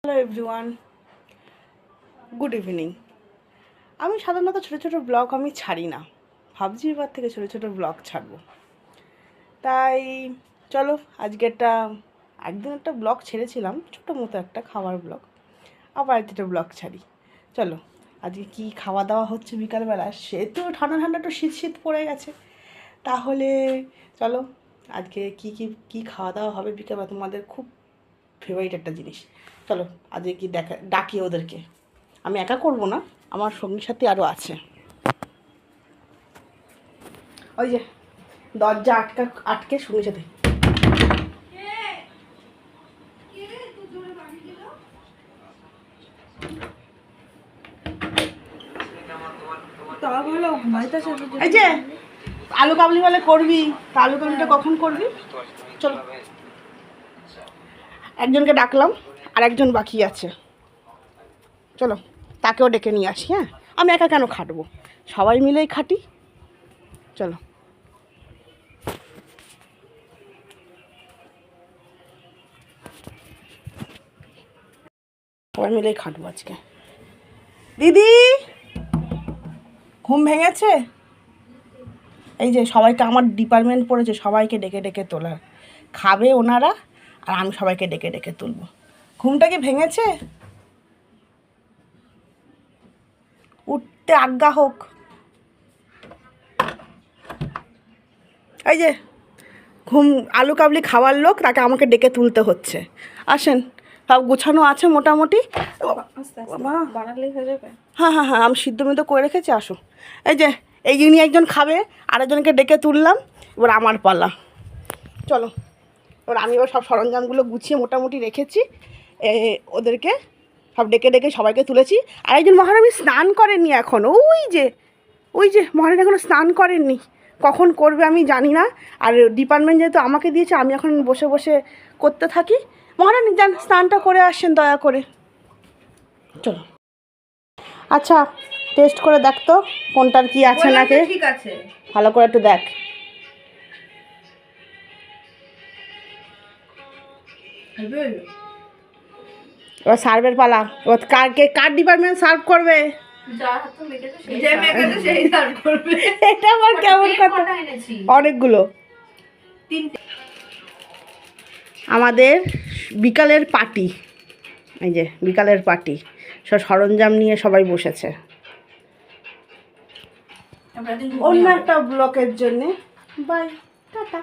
Hello everyone, good evening. আমি সাধারণত ছোটো ছোটো ব্লগ আমি ছাড়ি না, ভাবছি এবার থেকে ছোটো ছোটো ব্লগ ছাড়বো। তাই চলো আজকে একদিন একটা ব্লগ ছেড়েছিলাম, ছোটো মতো একটা খাবার ব্লগ, আবার একটা ব্লগ ছাড়ি। চলো আজকে কি খাওয়া দাওয়া হচ্ছে বিকালবেলা, সে তো ঠান্ডা ঠান্ডা একটু শীত শীত পড়ে গেছে, তাহলে চলো আজকে কি খাওয়া দাওয়া হবে বিকালবেলা, তোমাদের খুব ফেভারিট একটা জিনিস। চলো আজকে কি ডাকি ওদেরকে। আমি একা করব না, আমার সঙ্গী সাথী আরও আছে। ওই যে দরজা আটকে সঙ্গী সাথী। এই যে আলু কাবলি বলে করবি, তা আলু কাবলিটা কখন করবি? চলো একজনকে ডাকলাম আর একজন বাকি আছে, চলো তাকেও ডেকে নিয়ে আসি। হ্যাঁ, আমি একা কেন খাটবো, সবাই মিলেই খাটি। চলো সবাই মিলেই খাটবো আজকে। দিদি ঘুম ভেঙেছে? এই যে সবাইকে, আমার ডিপার্টমেন্ট পড়েছে, সবাইকে ডেকে ডেকে তোলার, খাবে ওনারা আর আমি সবাইকে ডেকে ডেকে তুলবো। ঘুমটা কি ভেঙেছে? উঠতে আজ্ঞা হোক। এই যে আলু কাবলি খাওয়ার লোক, তাকে আমাকে ডেকে তুলতে হচ্ছে। আসেন, সব গোছানো আছে মোটামুটি। হ্যাঁ হ্যাঁ হ্যাঁ, আমি সিদ্ধ মিদ্ধ করে রেখেছি, আসো। এই যে যিনি একজন খাবে, আরেকজনকে ডেকে তুললাম, এবার আমার পালা। চলো এবার আমি সব সরঞ্জামগুলো গুছিয়ে মোটামুটি রেখেছি, ওদেরকে সব ডেকে ডেকে সবাইকে তুলেছি। আর একজন মহারানী স্নান করেননি এখন, ওই যে মহারানী এখনও স্নান করেননি, কখন করবে আমি জানি না। আর ডিপার্টমেন্ট যেহেতু আমাকে দিয়েছে, আমি এখন বসে বসে করতে থাকি। মহারানী যান স্নানটা করে আসেন দয়া করে। চলো আচ্ছা, টেস্ট করে দেখ তো কোনটার কি আছে নাকি। ঠিক আছে, ভালো করে একটু দেখ। এবার সার্ভের পালা। এবার কার ডিপার্টমেন্ট সার্ভ করবে? এটা আবার কেমন কথা? অনেকগুলো। আমাদের বিকালের পার্টি, এই যে বিকালের পার্টি, সব সরঞ্জাম নিয়ে সবাই বসেছে অন্য একটা ব্লকের জন্যে। Bye, tata.